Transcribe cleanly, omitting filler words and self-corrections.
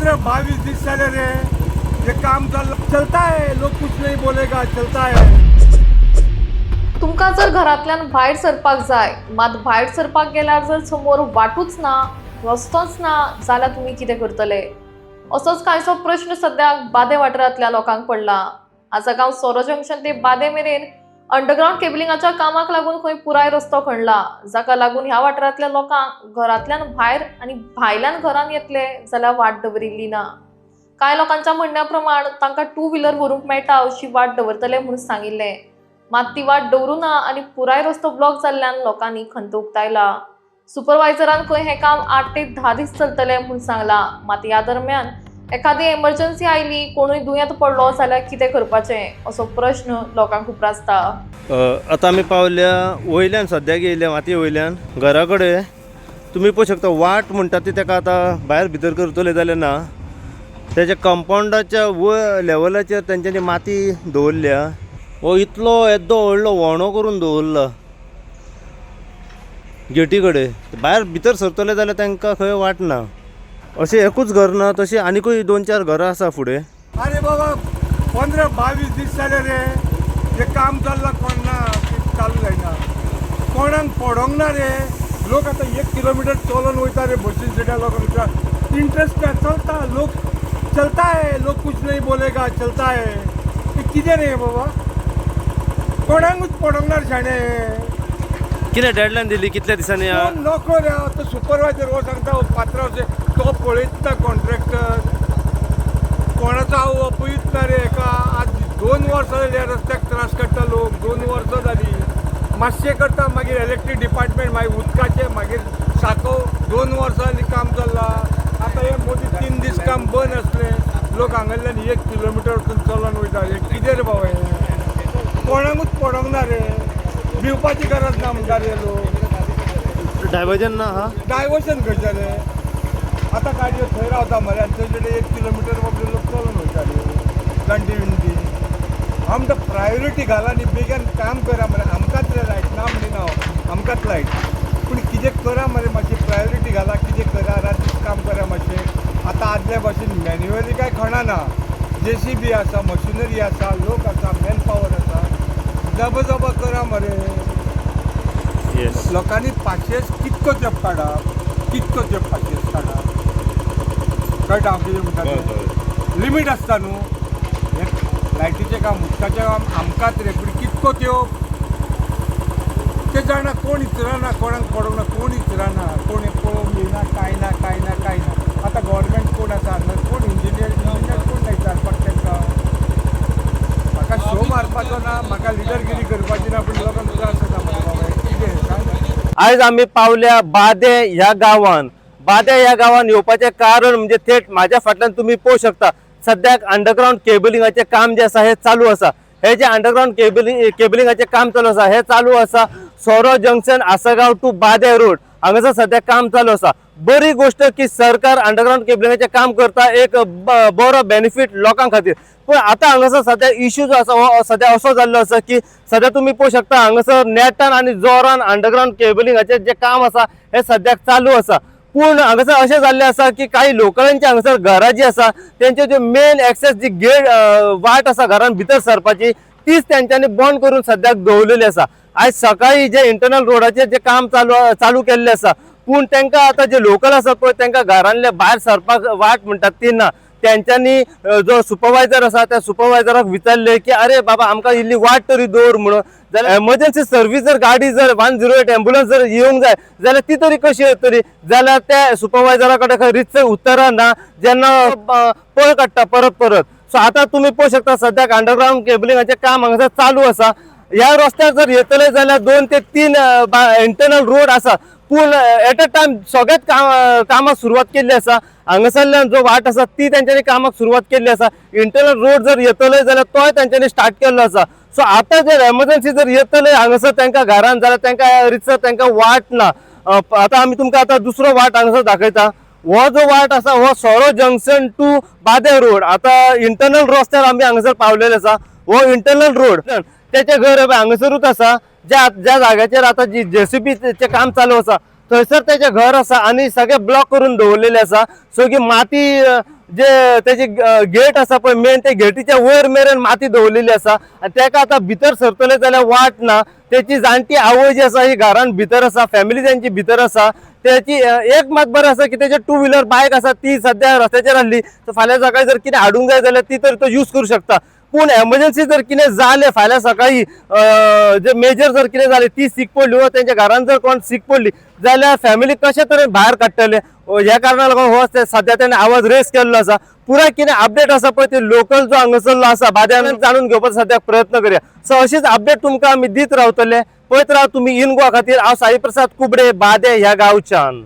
15-22 साल रे ये काम चलता है, लोग कुछ नहीं बोलेगा, चलता है। तुमका जर घरातल्यान भायर सरपाक जाय मात भायर सरपाक गेल्यार जर समोर वाटूच ना रस्तोच ना जाल्यार तुम्ही कितें करतले असोच कांयसो प्रश्न सद्याक बादे वाठारांतल्या लोकांक पडला। आज गांव सोरो जंक्शन ते बादे मेरेन अंडरग्राउंड केबलिंगाच्या कामाक लागून खंय पुराय रस्तो खणला, जाका लागून ह्या वाठारांतल्या लोकांक घरातल्यान भायर आनी भायल्यान घरान येतले जाल्यार वाट दवरिल्ली ना। कांय लोकांच्या म्हणण्या प्रमाण तांकां 2 व्हीलर व्हरूंक मेळटा अशी वाट दवरतले म्हणून सांगिल्ले, मात ती वाट दवरूं ना आनी पुराय रस्तो ब्लॉक जाल्ल्यान लोकांनी खंत उक्तायला। सुपरवायझरान खंय हे काम 8 ते 10 दीस चलतले म्हणून सांगला, मात ह्या दरम्यान एखादी एमर्जन्सी आयली कोणूय दुयेंत पडलो जाल्यार कितें करपाचें असो प्रश्न लोकांक उपरासता। आता आमी पावल्या वयल्यान सद्याक येयल्या मातये वयल्यान घरा कडेन तुमी पळोवंक शकता वाट म्हणटा ती ताका आतां भायर भितर करतले जाल्यार ना, तेच्या कंपाउंडाच्या वयर लेवलाचेर तेंच्यांनी माती दवरल्या। हो इतलो येदो व्हडलो व्होंडो करून दवरला गेटी कडेन, भायर भितर सरतले जाल्यार तांकां खंय वाट ना। अशें एकूच घर ना, तशी आनीकूय 2-4 घरां आसा फुडें। अरे बाबा 15-22 दीस जाले रे ये काम चल्ला, कोण ना चालू जायना, कोणाक पडोंक ना रे। लोक आता 1 किलोमीटर चलून वयता रे बसीन सिटा, लोकांचा इंटरेस्ट चलता, लोक चलता है, लोग कुछ नहीं बोलेगा, चलता है। ये कितें रे बाबा, कोणाकूच पडोंक ना शाणे। कितें डेडलायन दिली कितल्या दिसांनी? नको रे, तो सुपरवायझर हो सांगता पात्र तो पळयत ना, कॉन्ट्रॅक्टर कोणाचो हांव अपयत ना रे। एका आज 2 वर्सां जाली रस्त्याक त्रास काडटा लोक, 2 वर्सां जाली। मातशें करता मागीर इलेक्ट्रीक डिपार्टमेंट, मागीर उदकाचें, मागीर साको 2 वर्सां जाली काम चल्ला। आतां हे मोदी 3 दीस काम बंद आसलें, लोक हांगांतल्यान 1 किलोमीटर वचून चलून वयता। हे कितें रे बाबा, हे कोणाकूच पडोंक ना रे, भिवपाची गरज ना म्हणटा रे लोक। डायवर्जन ना हा डायवर्शन करता रे, आतां गाडयो थंय रावता मरे, आनी थंय 1 किलोमीटर बाबा लोक चलून वयता रे जाणटी विणटी। आमकां प्रायोरिटी घाला न्ही, बेगीन काम करा मरे, आमकांच रे लायट ना म्हणिना हांव, आमकांच लायट, पूण कितें करा मरे, मातशी प्रायोरिटी घाला, कितें करा, रातीच काम करा मातशें। आतां आदल्या भाशेन मॅन्युअली काय खणाना, JCB आसा, मशिनरी आसा, लोक आसा, मॅन पॉवर आसा, जब करा मरे। लोकांनी पाशेस कितको तेंप काडप, कितको तेंप पाशेस काडप, कळटा हांव कितें म्हणटा, लिमीट आसता न्हू। लायटीचें काम, उदकाचें काम आमकांच रे, पूण कितको तेंप ते जाणा, कोण इचराना, कोणाक पडोंक ना, कोण इचराना, कोण पळोवंक येयना, कांय ना कांय ना कांय ना। आतां गव्हर्मेंट कोण आसा हांगा, कोण इंजिनियर कोण नाही विचारपाक तांकां। म्हाका शो मारपाचो ना, म्हाका लिडरगिरी करपाची ना, पूण लोकांक त्रास जाता मरे बाबा, कितें सांग। आज आम्ही पावल्या बादे ह्या गावान। बादे ह्या गावान येवपाचें कारण म्हणजे थेट म्हाज्या फाटल्यान तुम्ही पळोवंक शकता सद्याक अंडरग्राउंड केबलिंगाचें काम जे आसा हे चालू आसा। हे जे अंडरग्राउंड केबलिंगाचें काम चालू आसा हे चालू आसा सोरो जंक्शन आसगांव टू बादे रोड हांगासर सद्याक काम चालू आसा। बरी गोष्ट की सरकार अंडरग्राउंड केबलिंगाचें काम करता, एक बरो बेनिफीट लोकां खातीर। पण आता हांगासर सद्या इश्यू जो आसा हो सद्या असो जाल्लो आसा की सद्या तुम्ही पळोवंक शकता हांगासर नेटान आनी जोरान अंडरग्राउंड केबलिंगाचें जे काम आसा हे सद्याक चालू आसा। पूण हांगासर अशें जाल्लें आसा की काही लोकांची हांगासर घरां जी आसा तेंचे जे मेन एक्सेस जी गेट वाट आसा घरान भितर सरपाची तीच तेंच्यांनी बंद करून सद्याक दवरलेली आसा। आज सकाळी जे इंटरनल रोडाचेर जे काम चालू केल्लें आसा, पूण तांकां आतां जे लोकल आसा पळय तांकां घरांतले भायर सरपाक वाट म्हणटात ती ना। त्यांच्यानी जो सुपरवायझर आसा त्या सुपरवायझराक विचारले की अरे बाबा आमकां इल्ली वाट तरी दवर म्हणून, जाल्यार एमर्जन्सी सर्वीस जर गाडी जर 108 एम्ब्युलन्स जर येवंक जाय जाल्यार ती तरी कशी येतली, जाल्यार त्या सुपरवायझरा कडेन खंय रितसर उतरां ना, जेन्ना पळ काडटा परत। सो आता तुम्ही पळोवंक शकता सद्याक अंडरग्राउंड केबलिंगाचें काम हांगासर चालू आसा। ह्या रस्त्यार जर येतले जाल्यार 2 ते 3 इंटरनल रोड आसा, पूण एट अ टायम सगळ्यात कामाक सुरवात केल्ली आसा। हांगासरल्यान जो वाट आसा ती तेंच्यांनी कामाक सुरवात केल्ली आसा। इंटरनल रोड जर येतले जाल्यार तोय तेंच्यांनी स्टार्ट केल्लो आसा। सो आता जर एमर्जन्सी जर येतले हांगासर तांकां घरान जाल्यार तांकां रितसर तांकां वाट ना। आता आमी तुमकां आता दुसरो वाट हांगासर दाखयता। हो जो वाट आसा हो सोरो जंक्शन टू बादे रोड। आता इंटरनल रस्त्यार आमी हांगासर पावलेले आसा। हो इंटरनल रोड तेचे घर हांगासरूच आसा, ज्या जाग्याचेर आता जी JCB चे काम चालू आसा थंयसर त्याचे घर आसा आणि सगळे ब्लॉक करून दवरलेले आसा. सो की माती जे त्याची गेट आसा पळय मेन ते गेटीच्या वयर मेरेन माती दवरलेली आसा आणि तेका आतां भितर सरतले जाल्यार वाट ना. त्याची जाणटी आवय जी आसा ही घरान भितर आसा, फॅमिली त्यांची भितर आसा. त्याची एक मात बरें आसा की त्याची 2 व्हीलर बायक आसा ती सध्या रस्त्याचेर आसली, तर फाल्यां सकाळी जर कितें हाडूंक जाय जाल्यार ती तर तो यूज करू शकता. पूण एमर्जन्सी जर कितें जालें फाल्यां सकाळी जे मेजर जर कितें जालें ती सीक पडली वा तेंच्या घरान जर कोण सीक पडली जाल्यार फॅमिली कशे तरेन भायर काडटले. ह्या कारणाक लागून हो सध्या त्याने आवाज रेस केल्लो आसा. पुराय कितें अपडेट आसा पळय ते लोकल जो हांगासरलो आसा बाद्यान जाणून घेवपाचो सध्या प्रयत्न करया. सो अशीच अपडेट तुमकां आमी दीत रावतले. पळयत राव तुम्ही इन गोवा खातीर. हांव साई प्रसाद कुबडे, बादे ह्या गांवच्यान.